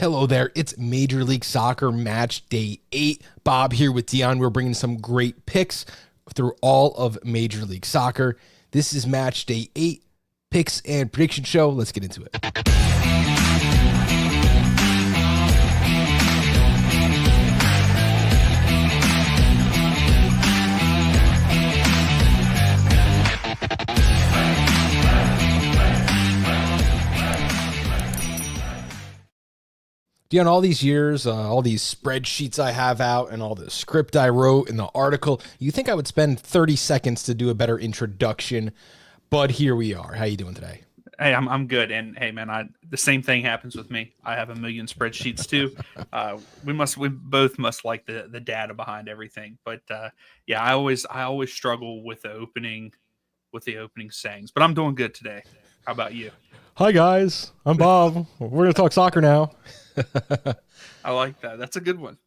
Hello there, it's Major League Soccer Match Day 8. Bob here with Dion. We're bringing some great picks through all of Major League Soccer. This is Match Day 8, picks and prediction show. Let's get into it. Dion, all these years, all these spreadsheets I have out and all the script I wrote and the article, you think I would spend 30 seconds to do a better introduction, but here we are. How you doing today? Hey, I'm good. And hey, man, the same thing happens with me. I have a million spreadsheets too. We both must like the data behind everything. But yeah, I always struggle with the opening sayings. But I'm doing good today. How about you? Hi guys, I'm Bob. We're gonna talk soccer now. I like that. That's a good one.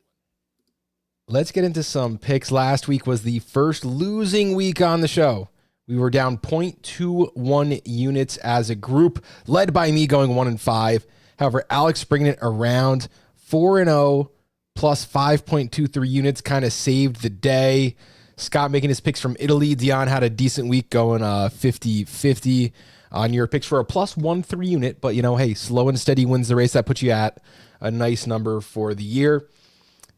Let's get into some picks. Last week was the first losing week on the show. We were down 0.21 units as a group, led by me going 1-5. However, Alex bringing it around 4-0 plus 5.23 units kind of saved the day. Scott making his picks from Italy. Dion had a decent week going 50-50 on your picks for a plus 1.3 unit. But, you know, hey, slow and steady wins the race. That puts you at a nice number for the year.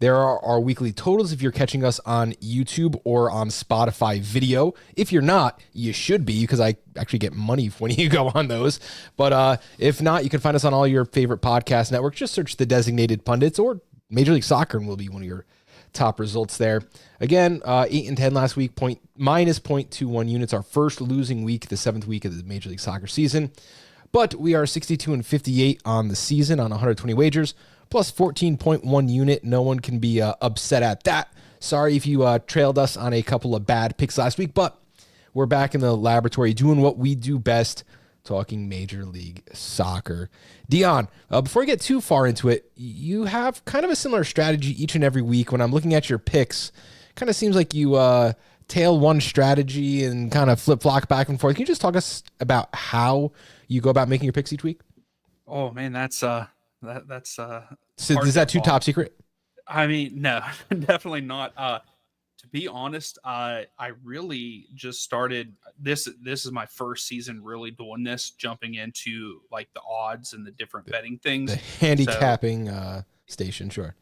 There are our weekly totals if you're catching us on YouTube or on Spotify video. If you're not, you should be, because I actually get money when you go on those. But if not, you can find us on all your favorite podcast networks. Just search the Designated Pundits or Major League Soccer and we'll be one of your top results there. Again, 8-10 last week, minus 0.21 units. Our first losing week, the 7th week of the Major League Soccer season. But we are 62-58 on the season on 120 wagers, plus 14.1 unit. No one can be upset at that. Sorry if you trailed us on a couple of bad picks last week, but we're back in the laboratory doing what we do best, talking Major League Soccer. Dion, before we get too far into it, you have kind of a similar strategy each and every week. When I'm looking at your picks, kind of seems like you tail one strategy and kind of flip-flop back and forth. Can you just talk us about how you go about making your picks each week? Oh man, that's so is that too top secret? I mean, no, definitely not. To be honest, I really just started this is my first season really doing this, jumping into like the odds and the different betting things. The handicapping station, sure.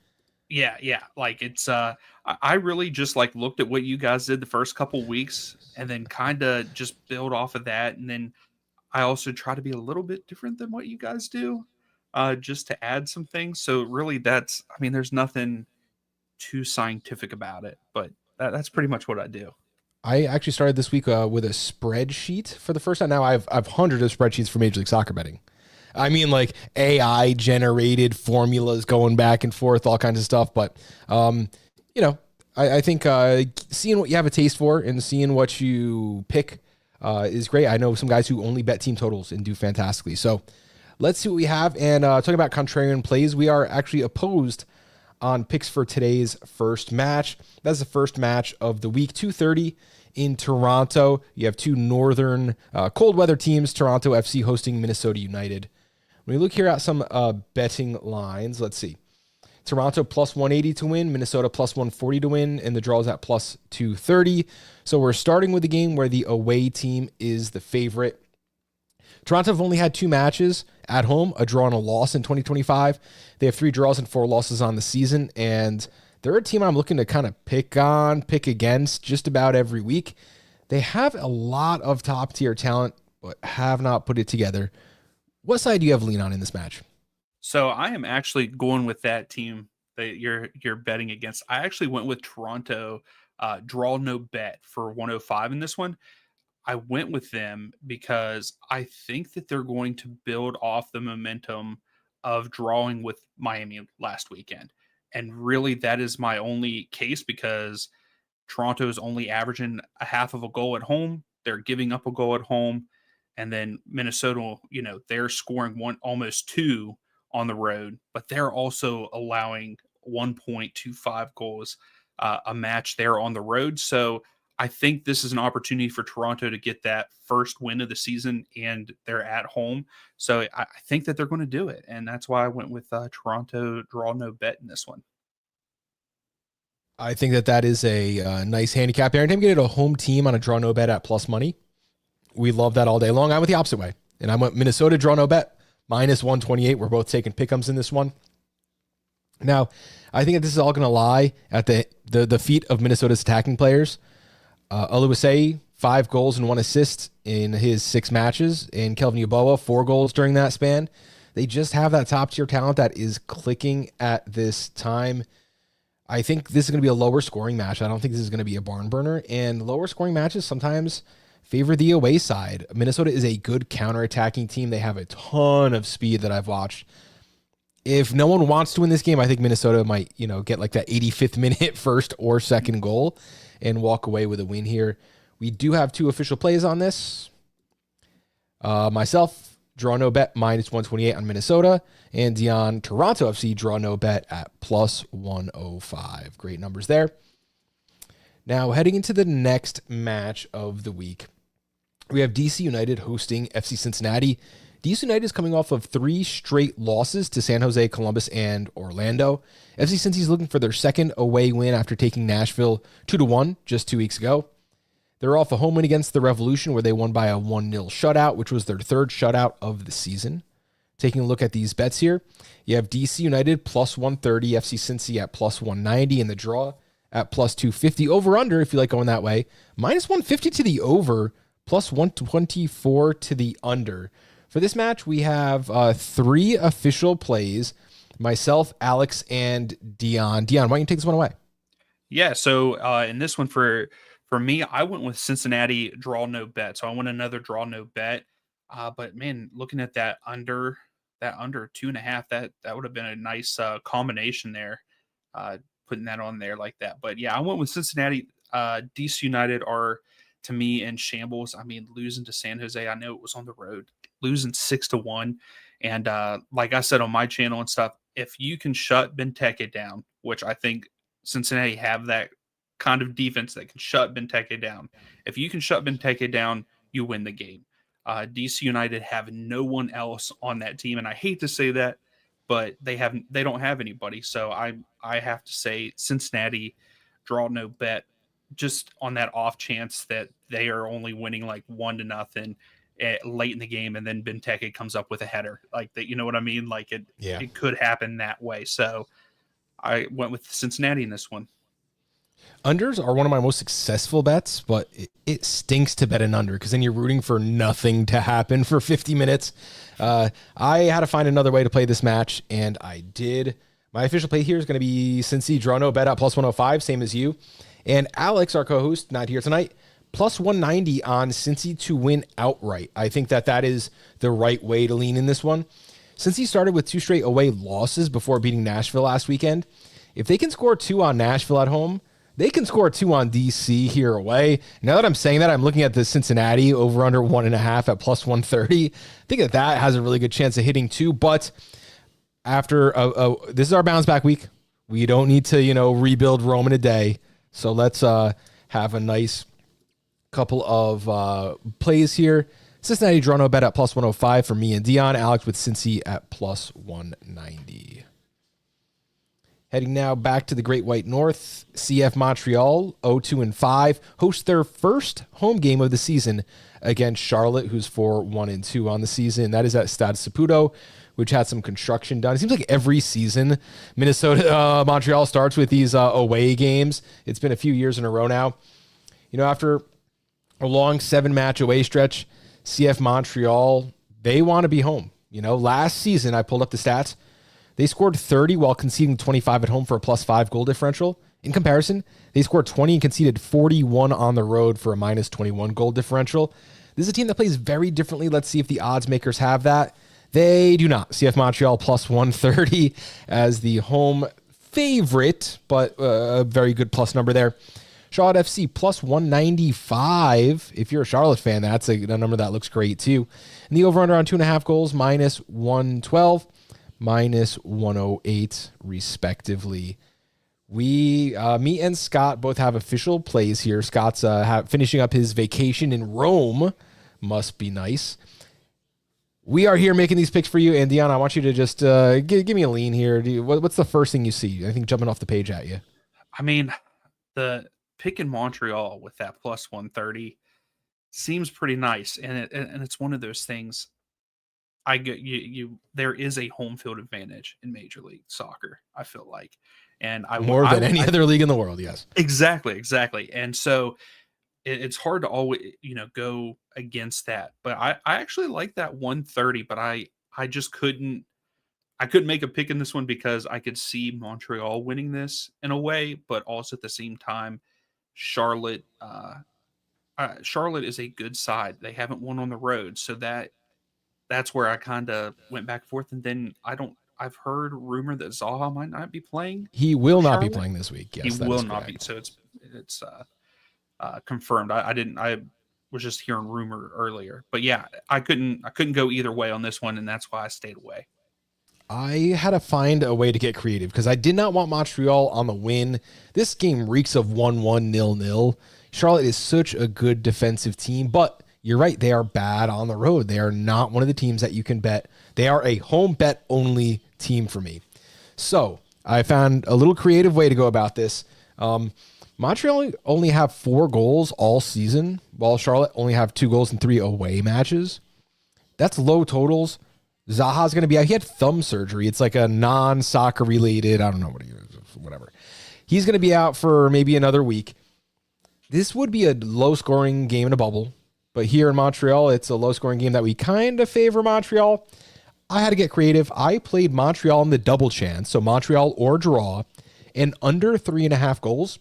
Yeah. Like it's I really just like looked at what you guys did the first couple weeks and then kind of just build off of that. And then I also try to be a little bit different than what you guys do, just to add some things. So really there's nothing too scientific about it, but that's pretty much what I do. I actually started this week with a spreadsheet for the first time. Now I've hundreds of spreadsheets for Major League Soccer betting. I mean, like AI generated formulas going back and forth, all kinds of stuff. But, I think seeing what you have a taste for and seeing what you pick is great. I know some guys who only bet team totals and do fantastically. So let's see what we have. And talking about contrarian plays, we are actually opposed on picks for today's first match. That's the first match of the week, 2:30 in Toronto. You have two northern cold weather teams, Toronto FC hosting Minnesota United. When we look here at some betting lines, let's see. Toronto plus 180 to win, Minnesota plus 140 to win, and the draw is at plus 230. So we're starting with the game where the away team is the favorite. Toronto have only had 2 matches at home, a draw and a loss in 2025. They have 3 draws and 4 losses on the season, and they're a team I'm looking to kind of pick against just about every week. They have a lot of top-tier talent, but have not put it together. What side do you have lean on in this match? So I am actually going with that team that you're betting against. I actually went with Toronto, draw no bet for 105 in this one. I went with them because I think that they're going to build off the momentum of drawing with Miami last weekend. And really that is my only case because Toronto is only averaging a half of a goal at home. They're giving up a goal at home. And then Minnesota, they're scoring almost 2 on the road, but they're also allowing 1.25 goals a match there on the road. So I think this is an opportunity for Toronto to get that first win of the season, and they're at home. So I think that they're going to do it. And that's why I went with Toronto draw no bet in this one. I think that is a nice handicap. Every time you get a home team on a draw no bet at plus money, we love that all day long. I went the opposite way, and I went Minnesota draw no bet minus 128. We're both taking pick'ems in this one. Now, I think that this is all going to lie at the feet of Minnesota's attacking players. Oluwase, 5 goals and 1 assist in his 6 matches, and Kelvin Yeboah, 4 goals during that span. They just have that top-tier talent that is clicking at this time. I think this is going to be a lower scoring match. I don't think this is going to be a barn burner, and lower scoring matches sometimes favor the away side. Minnesota is a good counter-attacking team. They have a ton of speed that I've watched. If no one wants to win this game, I think Minnesota might, get like that 85th minute first or second goal and walk away with a win here. We do have 2 official plays on this. Myself, draw no bet minus 128 on Minnesota, and Dion, Toronto FC, draw no bet at plus 105. Great numbers there. Now, heading into the next match of the week, we have DC United hosting FC Cincinnati. DC United is coming off of 3 straight losses to San Jose, Columbus, and Orlando. FC Cincy is looking for their second away win after taking Nashville 2-1 just 2 weeks ago. They're off a home win against the Revolution where they won by a 1-0 shutout, which was their 3rd shutout of the season. Taking a look at these bets here, you have DC United plus 130, FC Cincy at plus 190, and the draw at plus 250. Over-under, if you like going that way, minus 150 to the over, plus 124 to the under. For this match, we have 3 official plays, myself, Alex, and Dion. Dion, why don't you take this one away? Yeah, so in this one for me, I went with Cincinnati draw no bet. So I went another draw no bet. But man, looking at that under 2.5, that would have been a nice combination there, putting that on there like that. But yeah, I went with Cincinnati. DC United are, to me, in shambles. I mean, losing to San Jose, I know it was on the road, losing 6-1. And like I said on my channel and stuff, if you can shut Benteke down, which I think Cincinnati have that kind of defense that can shut Benteke down. If you can shut Benteke down, you win the game. DC United have no one else on that team, and I hate to say that, but they don't have anybody. So I have to say Cincinnati draw no bet, just on that off chance that they are only winning like 1-0 late in the game, and then Benteke comes up with a header like that. You know what I mean? Like it could happen that way. So I went with Cincinnati in this one. Unders are one of my most successful bets, but it stinks to bet an under because then you're rooting for nothing to happen for 50 minutes. I had to find another way to play this match, and I did. My official play here is going to be Cincy draw no bet at plus 105, same as you. And Alex, our co-host, not here tonight, plus 190 on Cincy to win outright. I think that is the right way to lean in this one. Cincy started with 2 straight away losses before beating Nashville last weekend. If they can score 2 on Nashville at home, they can score 2 on DC here away. Now that I'm saying that, I'm looking at the Cincinnati over under 1.5 at plus 130. I think that has a really good chance of hitting 2, but after this is our bounce back week. We don't need to, rebuild Rome in a day. So let's have a nice couple of plays here. Cincinnati draw no bet at plus 105 for me and Dion. Alex with Cincy at plus 190. Heading now back to the Great White North, CF Montreal, 0-2-5, host their first home game of the season against Charlotte, who's 4-1-2 on the season. That is at Stade Saputo, which had some construction done. It seems like every season Montreal starts with these away games. It's been a few years in a row now. After a long 7-match away stretch, CF Montreal, they want to be home. Last season, I pulled up the stats. They scored 30 while conceding 25 at home for a +5 goal differential. In comparison, they scored 20 and conceded 41 on the road for a -21 goal differential. This is a team that plays very differently. Let's see if the odds makers have that. They do not. CF Montreal plus 130 as the home favorite, but a very good plus number there. Charlotte FC plus 195. If you're a Charlotte fan, that's a number that looks great too. And the over-under on 2.5 goals, -112, -108, respectively. Me and Scott both have official plays here. Scott's finishing up his vacation in Rome. Must be nice. We are here making these picks for you. And Dion, I want you to just give me a lean here. What's the first thing you see? I think jumping off the page at you. I mean, the pick in Montreal with that plus 130 seems pretty nice. And it's one of those things. I get you. There is a home field advantage in Major League Soccer. I feel like, and More than any other league in the world. Yes, exactly. And so it's hard to always go against that. But I actually like that 130. But I just couldn't. I couldn't make a pick in this one because I could see Montreal winning this in a way, but also at the same time, Charlotte. Charlotte is a good side. They haven't won on the road, so that's where I kind of went back and forth. And then I've heard rumor that Zaha might not be playing. He will not be playing this week. Yes, he will not be. So it's confirmed. I was just hearing rumor earlier, but yeah, I couldn't go either way on this one, and that's why I stayed away. I had to find a way to get creative because I did not want Montreal on the win. This game reeks of 1-1, 0-0. Charlotte is such a good defensive team, but you're right. They are bad on the road. They are not one of the teams that you can bet. They are a home bet only team for me. So I found a little creative way to go about this. Montreal only have 4 goals all season, while Charlotte only have 2 goals in 3 away matches. That's low totals. Zaha's going to be out. He had thumb surgery. It's like a non-soccer related, I don't know what he is, whatever. He's going to be out for maybe another week. This would be a low-scoring game in a bubble. But here in Montreal, it's a low-scoring game that we kind of favor Montreal. I had to get creative. I played Montreal in the double chance, so Montreal or draw, and under 3.5 goals.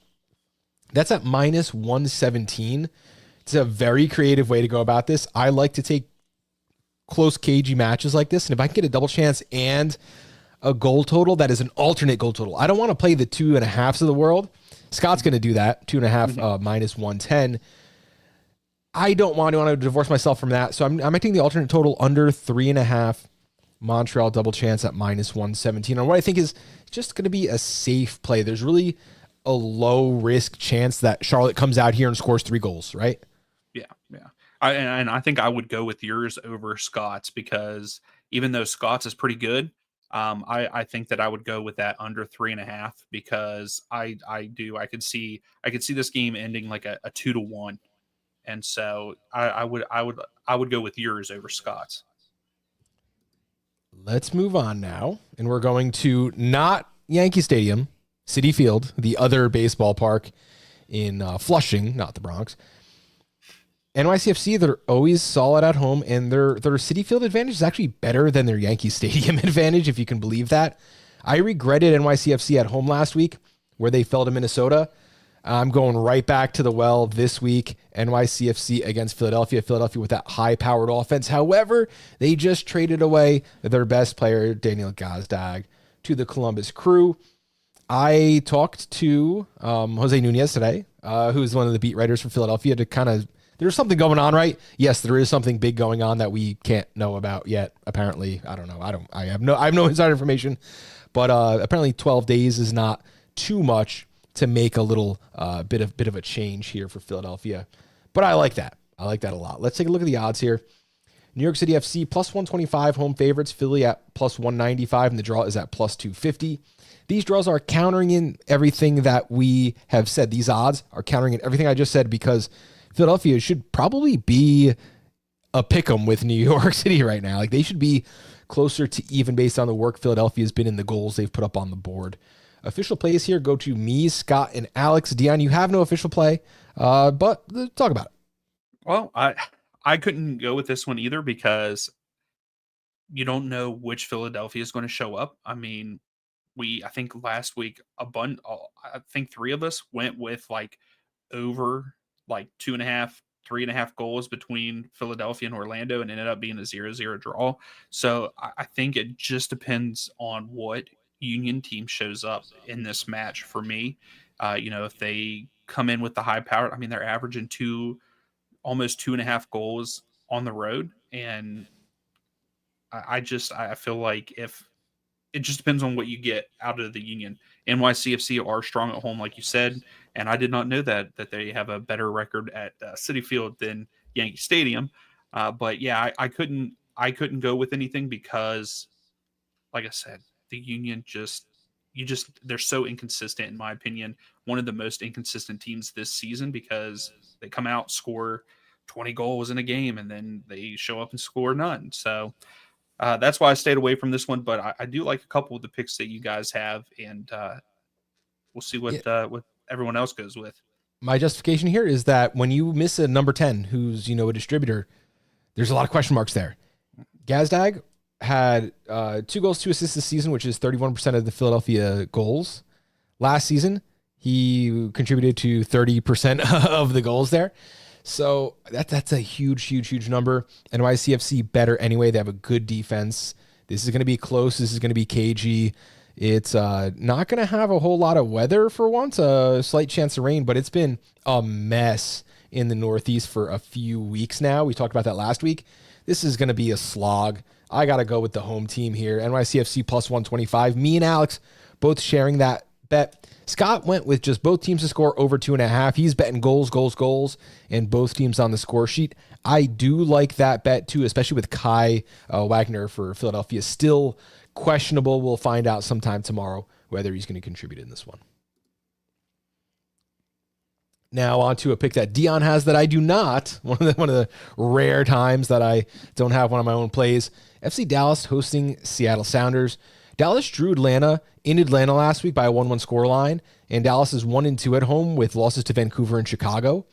That's at minus 117. It's a very creative way to go about this. I like to take close, cagey matches like this, and if I can get a double chance and a goal total that is an alternate goal total, I don't want to play the 2.5s of the world. Scott's going to do that, 2.5 minus 110. I don't want to divorce myself from that. So I'm making the alternate total under 3.5 Montreal double chance at minus 117 on what I think is just going to be a safe play. There's really a low risk chance that Charlotte comes out here and scores 3 goals, right? Yeah. I think I would go with yours over Scott's because even though Scott's is pretty good, I think that I would go with that under 3.5 because I could see this game ending like a 2-1. And so I would go with yours over Scott's. Let's move on now. And we're going to not Yankee Stadium, Citi Field, the other baseball park in Flushing, not the Bronx. NYCFC, they're always solid at home, and their Citi Field advantage is actually better than their Yankee Stadium advantage, if you can believe that. I regretted NYCFC at home last week where they fell to Minnesota. I'm going right back to the well this week. NYCFC against Philadelphia. Philadelphia with that high-powered offense. However, they just traded away their best player, Daniel Gazdag, to the Columbus Crew. I talked to Jose Nunez today, who's one of the beat writers for Philadelphia, to kind of, there's something going on, right? Yes, there is something big going on that we can't know about yet. Apparently, I don't know. I have no inside information, but apparently 12 days is not too much to make a little bit of a change here for Philadelphia. But I like that. I like that a lot. Let's take a look at the odds here. New York City FC plus 125 home favorites. Philly at plus 195, and the draw is at plus 250. These draws are countering in everything that we have said. These odds are countering in everything I just said because Philadelphia should probably be a pick'em with New York City right now. Like they should be closer to even based on the work Philadelphia has been in the goals they've put up on the board. Official plays here go to me, Scott, and Alex. Dion, you have no official play, but talk about it. Well, I couldn't go with this one either because you don't know which Philadelphia is going to show up. I mean, I think last week I think 3 of us went with like over like 2.5, 3.5 goals between Philadelphia and Orlando, and ended up being a 0-0 draw. So I think it just depends on what Union team shows up in this match for me. If they come in with the high power, I mean, they're averaging almost 2.5 goals on the road. And I feel like if it just depends on what you get out of the Union. NYCFC are strong at home, like you said, and I did not know that they have a better record at Citi Field than Yankee Stadium. But yeah, I couldn't go with anything because, like I said, the Union they're so inconsistent, in my opinion. One of the most inconsistent teams this season, because they come out, score 20 goals in a game, and then they show up and score none. So that's why I stayed away from this one. But I do like a couple of the picks that you guys have, and we'll see Yeah. what everyone else goes with. My justification here is that when you miss a number 10 who's, a distributor, there's a lot of question marks there. Gazdag had 2 goals, 2 assists this season, which is 31% of the Philadelphia goals. Last season, he contributed to 30% of the goals there. So that's a huge number. NYCFC better anyway. They have a good defense. This is going to be close. This is going to be cagey. It's not going to have a whole lot of weather for once, a slight chance of rain, but it's been a mess in the Northeast for a few weeks now. We talked about that last week. This is going to be a slog. I got to go with the home team here. NYCFC plus 125. Me and Alex both sharing that bet. Scott went with just both teams to score over 2.5. He's betting goals, and both teams on the score sheet. I do like that bet too, especially with Kai Wagner for Philadelphia. Still questionable. We'll find out sometime tomorrow whether he's going to contribute in this one. Now on to a pick that Dion has that I do not. One of the rare times that I don't have one of my own plays. FC Dallas hosting Seattle Sounders. Dallas drew Atlanta in Atlanta last week by a 1-1 scoreline, and Dallas is 1-2 at home with losses to Vancouver and Chicago.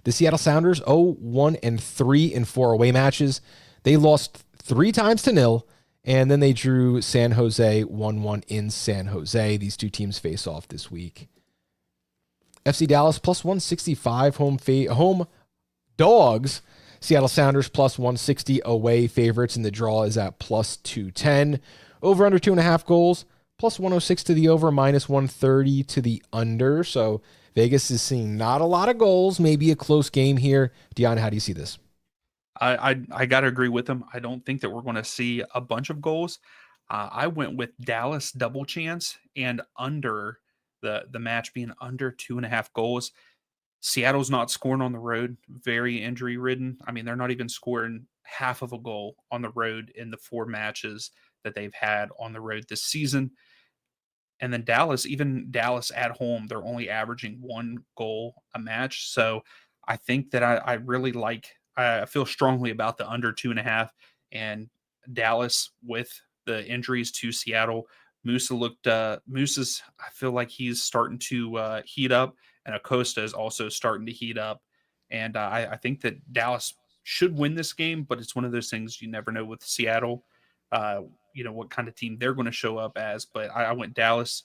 The Seattle Sounders 0-1-3 in 4 away matches. They lost 3 times to 0, and then they drew San Jose 1-1 in San Jose. These two teams face off this week. FC Dallas plus 165 home dogs. Seattle Sounders plus 160 away favorites, and the draw is at plus 210. Over under 2.5 goals, plus 106 to the over, minus 130 to the under. So Vegas is seeing not a lot of goals, maybe a close game here. Dion, how do you see this? I got to agree with them. I don't think that we're going to see a bunch of goals. I went with Dallas double chance and under the match being under 2.5 goals. Seattle's not scoring on the road, very injury ridden. I mean, they're not even scoring half of a goal on the road in the 4 matches that they've had on the road this season. And then even Dallas at home, they're only averaging 1 goal a match. So I think that I really I feel strongly about the under 2.5, and Dallas with the injuries to Seattle. Moose's, I feel like he's starting to heat up, and Acosta is also starting to heat up. And I think that Dallas should win this game, but it's one of those things you never know with Seattle, what kind of team they're going to show up as. But I went Dallas,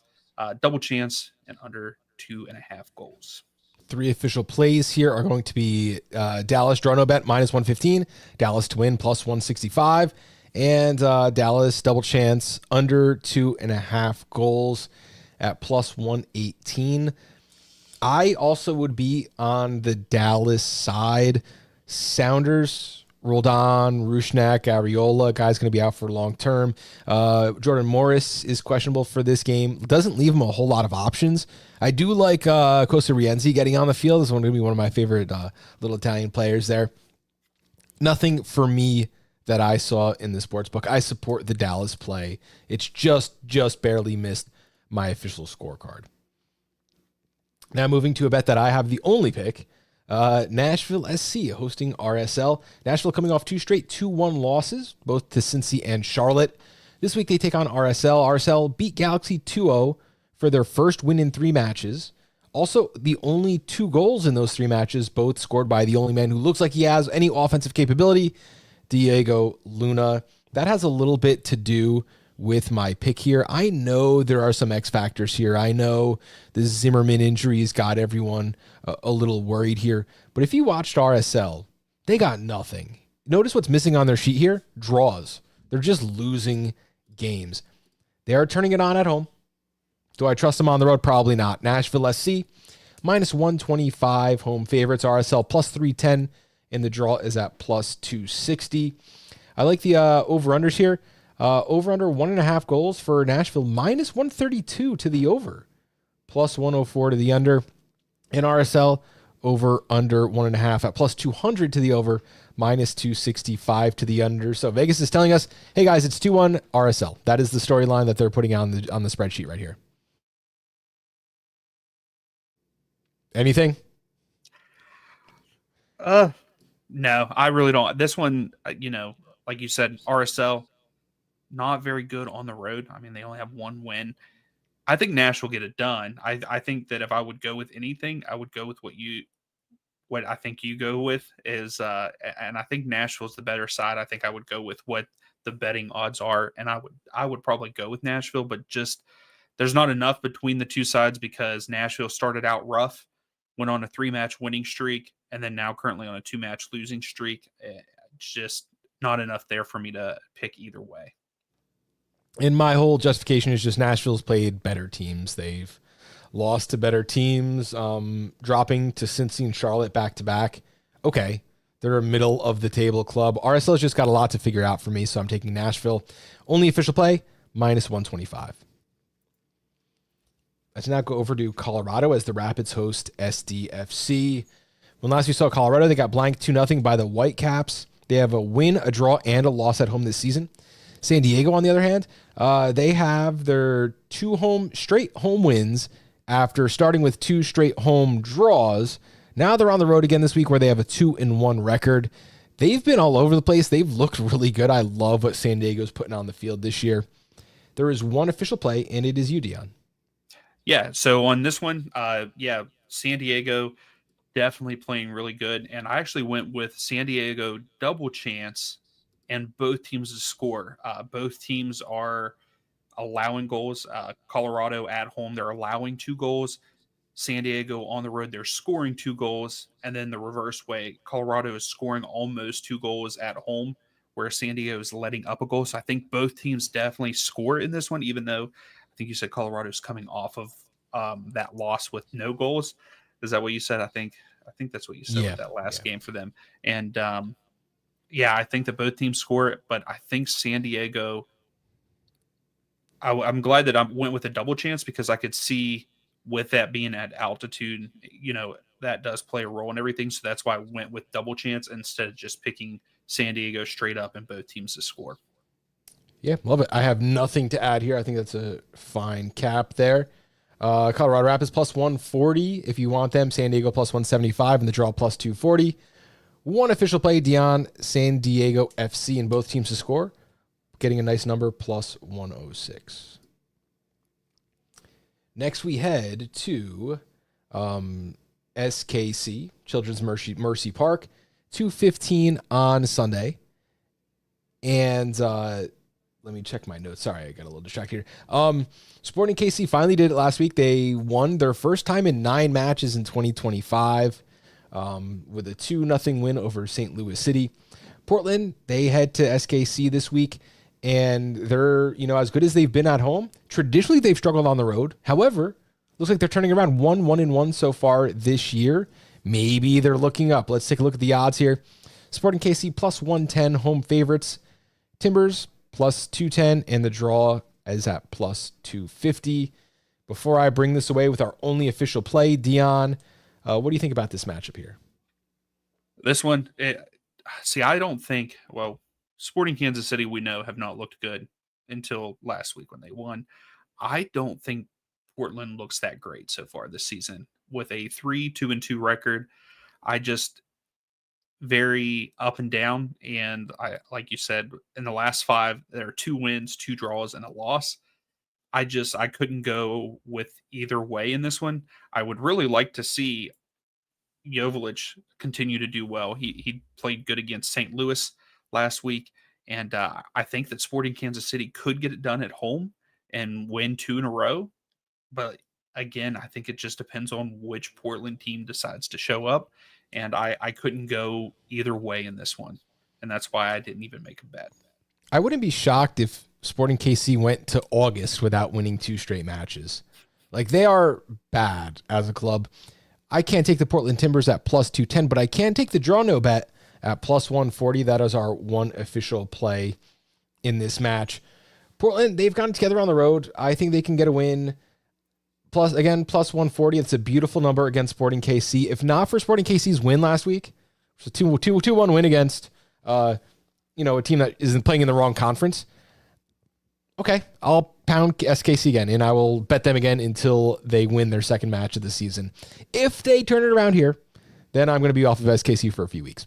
double chance, and under 2.5 goals. 3 official plays here are going to be Dallas draw no bet minus 115, Dallas to win plus 165, and Dallas double chance under 2.5 goals at plus 118. I also would be on the Dallas side. Sounders, Roldan, Rusnak, Arriola, guy's going to be out for long term. Jordan Morris is questionable for this game. Doesn't leave him a whole lot of options. I do like Costa Rienzi getting on the field. This is going to be one of my favorite little Italian players there. Nothing for me that I saw in the sportsbook. I support the Dallas play. It's just barely missed my official scorecard. Now moving to a bet that I have the only pick. Nashville SC hosting RSL. Nashville coming off 2 straight 2-1 losses, both to Cincy and Charlotte. This week they take on RSL. RSL beat Galaxy 2-0 for their first win in 3 matches. Also, the only 2 goals in those 3 matches, both scored by the only man who looks like he has any offensive capability, Diego Luna. That has a little bit to do with my pick here. I know there are some X factors here. I know the Zimmerman injuries got everyone a little worried here. But if you watched RSL, they got nothing. Notice what's missing on their sheet here? Draws. They're just losing games. They are turning it on at home. Do I trust them on the road? Probably not. Nashville SC, minus 125 home favorites. RSL plus 310, and the draw is at plus 260. I like the over-unders here. Over under 1.5 goals for Nashville, minus 132 to the over, plus 104 to the under. In RSL, over under 1.5 at plus 200 to the over, minus 265 to the under. So Vegas is telling us, hey guys, it's 2-1 RSL. That is the storyline that they're putting on the spreadsheet right here. Anything? No, I really don't. This one, like you said, RSL, not very good on the road. I mean, they only have one win. I think Nash will get it done. I think that if I would go with anything, I would go with what I think you go with is, and I think Nashville's the better side. I think I would go with what the betting odds are, and I would probably go with Nashville, but just there's not enough between the two sides because Nashville started out rough, went on a 3-match winning streak, and then now currently on a 2-match losing streak. Just not enough there for me to pick either way. And my whole justification is just Nashville's played better teams. They've lost to better teams, dropping to Cincinnati and Charlotte back-to-back. Okay, they're a middle-of-the-table club. RSL's just got a lot to figure out for me, so I'm taking Nashville. Only official play, minus 125. Let's now go over to Colorado as the Rapids host SDFC. When last we saw Colorado, they got blanked 2-0 by the Whitecaps. They have a win, a draw, and a loss at home this season. San Diego, on the other hand, they have their 2 straight home wins after starting with 2 straight home draws. Now they're on the road again this week where they have a 2-1 record. They've been all over the place. They've looked really good. I love what San Diego's putting on the field this year. There is one official play, and it is you, Dion. Yeah, so on this one, San Diego definitely playing really good. And I actually went with San Diego double chance and both teams to score. Both teams are allowing goals. Colorado at home, they're allowing 2 goals. San Diego on the road, they're scoring 2 goals. And then the reverse way, Colorado is scoring almost 2 goals at home, where San Diego is letting up a goal. So I think both teams definitely score in this one, even though I think you said Colorado's coming off of that loss with no goals. Is that what you said? I think that's what you said with that last game for them. And I think that both teams score it, but I think San Diego, I'm glad that I went with a double chance because I could see with that being at altitude, that does play a role in everything. So that's why I went with double chance instead of just picking San Diego straight up and both teams to score. Yeah, love it. I have nothing to add here. I think that's a fine cap there. Colorado Rapids plus 140 if you want them. San Diego plus 175 and the draw plus 240. One official play, Dion, San Diego FC and both teams to score. Getting a nice number, plus 106. Next we head to SKC, Children's Mercy Park, 2:15 on Sunday. And let me check my notes. Sorry, I got a little distracted here. Sporting KC finally did it last week. They won their first time in 9 matches in 2025 with a 2-0 win over St. Louis City. Portland, they head to SKC this week, and they're, as good as they've been at home. Traditionally, they've struggled on the road. However, looks like they're turning around 1-1 so far this year. Maybe they're looking up. Let's take a look at the odds here. Sporting KC plus 110, home favorites. Timbers plus 210, and the draw is at plus 250. Before I bring this away with our only official play, Dion, what do you think about this matchup here? This one, I don't think, Sporting Kansas City, we know, have not looked good until last week when they won. I don't think Portland looks that great so far this season with a 3-2-2 record. I just very up and down. And I, like you said, in the last 5, there are 2 wins, 2 draws, and a loss. I couldn't go with either way in this one. I would really like to see Joveljic continue to do well. He played good against St. Louis last week. And I think that Sporting Kansas City could get it done at home and win 2 in a row. But again, I think it just depends on which Portland team decides to show up. And I couldn't go either way in this one. And that's why I didn't even make a bet. I wouldn't be shocked if Sporting KC went to August without winning 2 straight matches. Like, they are bad as a club. I can't take the Portland Timbers at plus 210, but I can take the draw no bet at plus 140. That is our one official play in this match. Portland, they've gotten together on the road. I think they can get a win. Plus 140. It's a beautiful number against Sporting KC. If not for Sporting KC's win last week, it's a 2-1 win against a team that isn't playing in the wrong conference. Okay, I'll pound SKC again, and I will bet them again until they win their second match of the season. If they turn it around here, then I'm going to be off of SKC for a few weeks.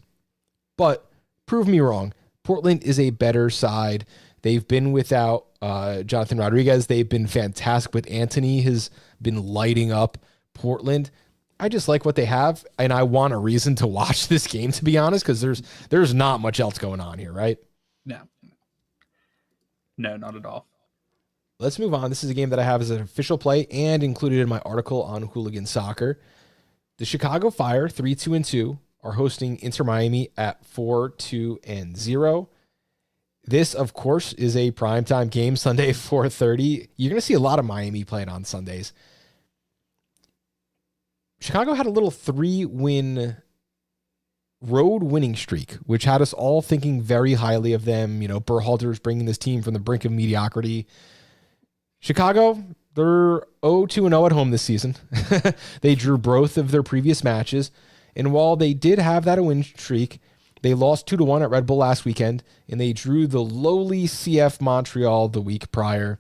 But prove me wrong. Portland is a better side. They've been without Jonathan Rodriguez. They've been fantastic, but Anthony has been lighting up Portland. I just like what they have, and I want a reason to watch this game, to be honest, because there's not much else going on here, right? No, not at all. Let's move on. This is a game that I have as an official play and included in my article on Hooligan Soccer. The Chicago Fire, 3-2-2, are hosting Inter Miami at 4-2-0. This, of course, is a primetime game, Sunday, 4:30. You're going to see a lot of Miami playing on Sundays. Chicago had a little 3-win road winning streak, which had us all thinking very highly of them. Berhalter's bringing this team from the brink of mediocrity. Chicago, they're 0-2-0 at home this season. They drew both of their previous matches. And while they did have that win streak, they lost 2-1 at Red Bull last weekend, and they drew the lowly CF Montreal the week prior.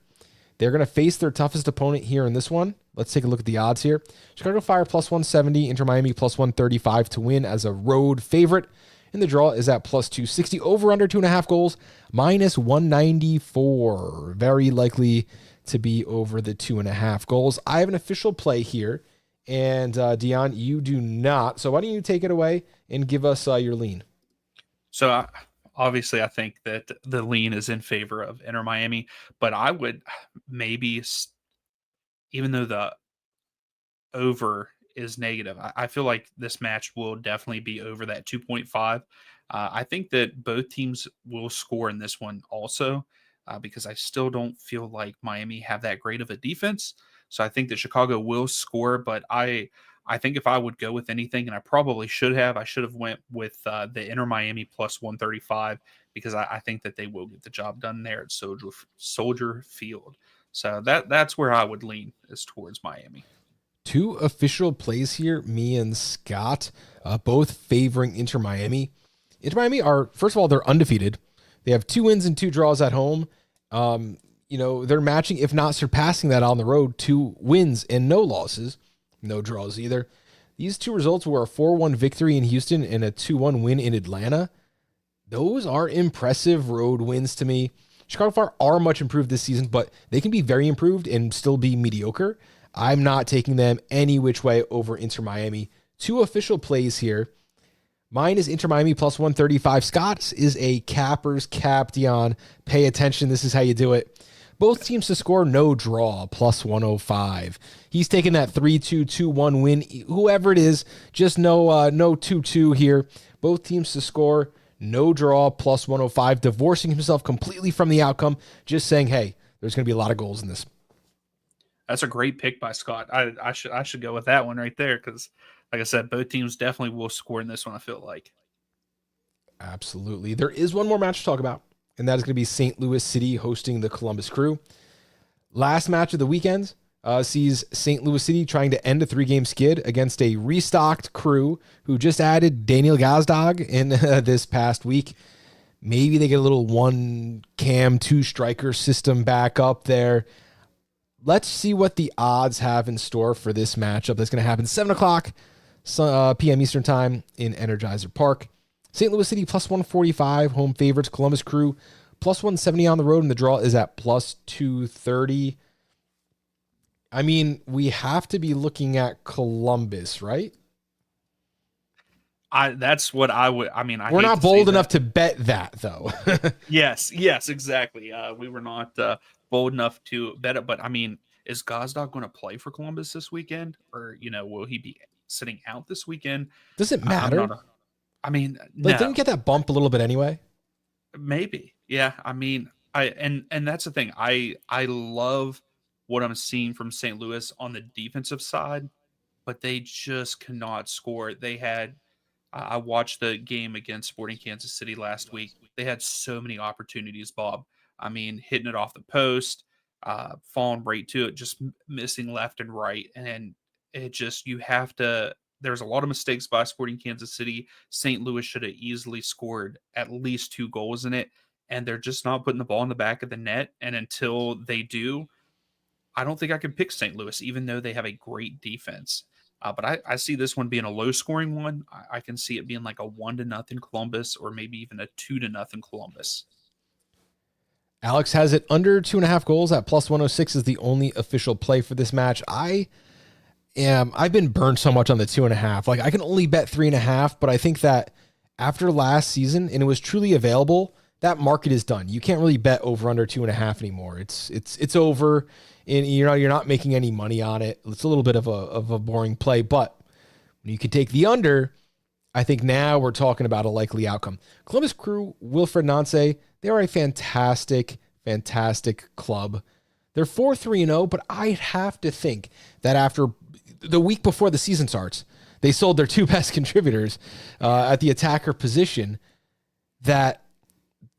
They're going to face their toughest opponent here in this one. Let's take a look at the odds here. Chicago Fire plus 170, Inter Miami plus 135 to win as a road favorite. And the draw is at plus 260. Over under 2.5 goals, minus 194. Very likely to be over the 2.5 goals. I have an official play here, and Dion, you do not. So why don't you take it away and give us your lean? So obviously, I think that the lean is in favor of Inter Miami, but I would maybe, even though the over is negative, I feel like this match will definitely be over that 2.5. I think that both teams will score in this one also, because I still don't feel like Miami have that great of a defense. So I think that Chicago will score, but I think if I would go with anything, and I probably should have, went with the Inter Miami plus 135, because I think that they will get the job done there at Soldier Field. So that's where I would lean, is towards Miami. Two official plays here, me and Scott, both favoring Inter Miami. Inter Miami are, first of all, they're undefeated. They have 2 wins and 2 draws at home. They're matching, if not surpassing that on the road, 2 wins and no losses. No draws either. These 2 results were a 4-1 victory in Houston and a 2-1 win in Atlanta. Those are impressive road wins to me. Chicago Fire are much improved this season, but they can be very improved and still be mediocre. I'm not taking them any which way over Inter Miami. 2 official plays here. Mine is Inter Miami plus 135. Scott's is a capper's cap, Dion. Pay attention. This is how you do it. Both teams to score, no draw, plus 105. He's taking that 3-2-2-1 win. Whoever it is, just no 2-2 here. Both teams to score, no draw, plus 105. Divorcing himself completely from the outcome. Just saying, hey, there's going to be a lot of goals in this. That's a great pick by Scott. I should go with that one right there, because, like I said, both teams definitely will score in this one, I feel like. Absolutely. There is one more match to talk about, and that is going to be St. Louis City hosting the Columbus Crew. Last match of the weekend sees St. Louis City trying to end a 3-game skid against a restocked Crew who just added Daniel Gazdag in this past week. Maybe they get a little 1-cam, 2-striker system back up there. Let's see what the odds have in store for this matchup that's going to happen 7 o'clock p.m. Eastern Time in Energizer Park. St. Louis City plus 145, home favorites. Columbus Crew plus 170 on the road, and the draw is at plus 230. I mean, we have to be looking at Columbus, right? That's what I would. I mean, we're not bold enough to bet that, though. Yes, exactly. We were not bold enough to bet it, but I mean, is Gazdag going to play for Columbus this weekend, or will he be sitting out this weekend? Does it matter? No. Didn't you get that bump a little bit anyway? Maybe, yeah. I mean, and that's the thing. I love what I'm seeing from St. Louis on the defensive side, but they just cannot score. They had. I watched the game against Sporting Kansas City last week. They had so many opportunities, Bob, I mean, hitting it off the post, falling right to it, just missing left and right. And it just, you have to, there's a lot of mistakes by Sporting Kansas City. St. Louis should have easily scored at least 2 goals in it. And they're just not putting the ball in the back of the net. And until they do, I don't think I can pick St. Louis, even though they have a great defense. But I see this one being a low scoring one. I can see it being like a 1-0 Columbus, or maybe even a 2-0 Columbus. Alex has it under 2.5 goals at plus 106 is the only official play for this match. I've been burned so much on the 2.5. Like, I can only bet 3.5, but I think that after last season, and it was truly available, that market is done. You can't really bet over under 2.5 anymore. It's over, and you're not making any money on it. It's a little bit of a boring play, but when you can take the under, I think now we're talking about a likely outcome. Columbus Crew, Wilfred Nancy, they are a fantastic, fantastic club. They're 4-3-0, but I'd have to think that after the week before the season starts, they sold their 2 best contributors at the attacker position, that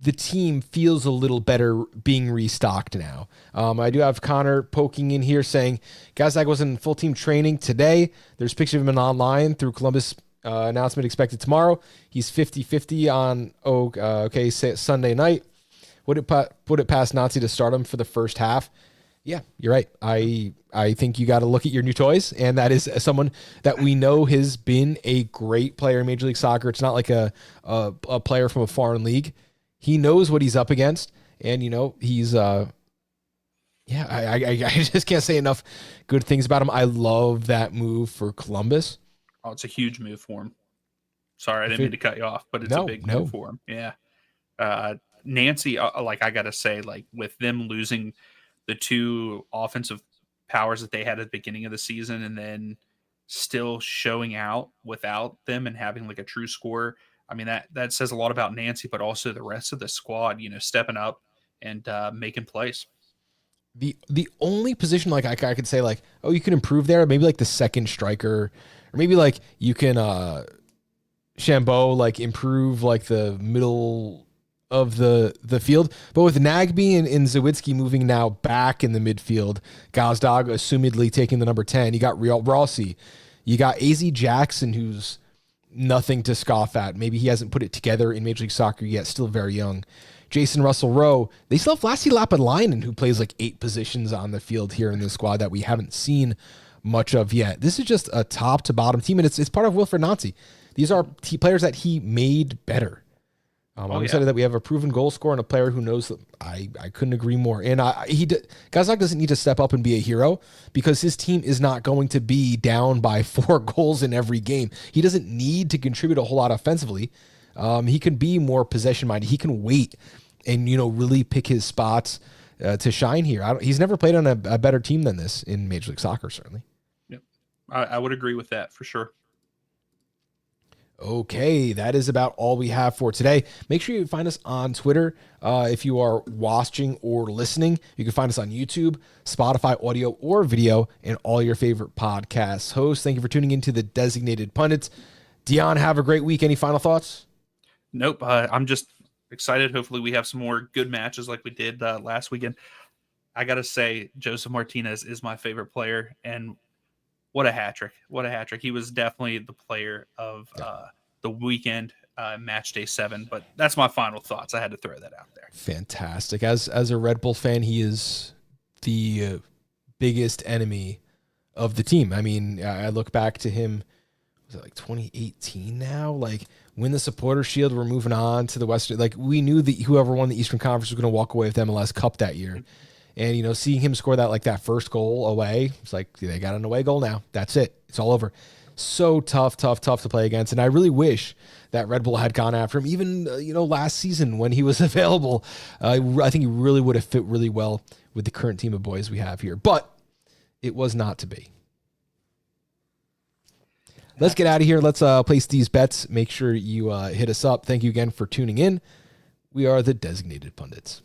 the team feels a little better being restocked now. I do have Connor poking in here saying Gazdag was in full team training today. There's pictures of him online through Columbus announcement expected tomorrow. He's 50-50 on Sunday night. Would it past Nazi to start him for the first half? Yeah, you're right. I think you got to look at your new toys, and that is someone that we know has been a great player in Major League Soccer. It's not like a player from a foreign league. He knows what he's up against, and he's I just can't say enough good things about him. I love that move for Columbus. Oh, it's a huge move for him. Sorry, I didn't mean to cut you off, but it's a big move for him. Yeah. Nancy, I got to say, like, with them losing the 2 offensive powers that they had at the beginning of the season, and then still showing out without them and having like a true scorer, I mean, that says a lot about Nancy, but also the rest of the squad, stepping up and making plays. The only position like I could say, like, oh, you can improve there, maybe like the second striker, or maybe like you can Chambeau like improve like the middle of the field. But with Nagby and Zawadzki moving now back in the midfield, Gazdag assumedly taking the number 10, you got Real Rossi, you got AZ Jackson, who's nothing to scoff at. Maybe he hasn't put it together in Major League Soccer yet, still very young. Jason Russell-Rowe. They still have Lassie Lapalainen, who plays like 8 positions on the field here in this squad that we haven't seen much of yet. This is just a top to bottom team, and it's part of Wilfred Nancy. These are players that he made better. I'm excited that we have a proven goal scorer and a player who knows that. I couldn't agree more. And Gazdag doesn't need to step up and be a hero, because his team is not going to be down by 4 goals in every game. He doesn't need to contribute a whole lot offensively. He can be more possession minded. He can wait and really pick his spots to shine here. He's never played on a better team than this in Major League Soccer, certainly. Yep, I would agree with that for sure. Okay, that is about all we have for today. Make sure you find us on Twitter. If you are watching or listening, you can find us on YouTube, Spotify, audio or video, and all your favorite podcast hosts. Thank you for tuning into the Designated Pundits. Dion, have a great week. Any final thoughts? Nope. I'm just excited. Hopefully we have some more good matches like we did last weekend. I got to say, Joseph Martinez is my favorite player, and what a hat trick. What a hat trick. He was definitely the player of the weekend, match day 7. But that's my final thoughts. I had to throw that out there. Fantastic. As a Red Bull fan, he is the biggest enemy of the team. I mean, I look back to him, was it like 2018 now? Like, win the Supporter Shield, we're moving on to the Western. Like, we knew that whoever won the Eastern Conference was going to walk away with MLS Cup that year. And, seeing him score that first goal away, it's like, they got an away goal now. That's it. It's all over. So tough to play against. And I really wish that Red Bull had gone after him, even, last season when he was available. I think he really would have fit really well with the current team of boys we have here. But it was not to be. Let's get out of here. Let's place these bets. Make sure you hit us up. Thank you again for tuning in. We are the Designated Pundits.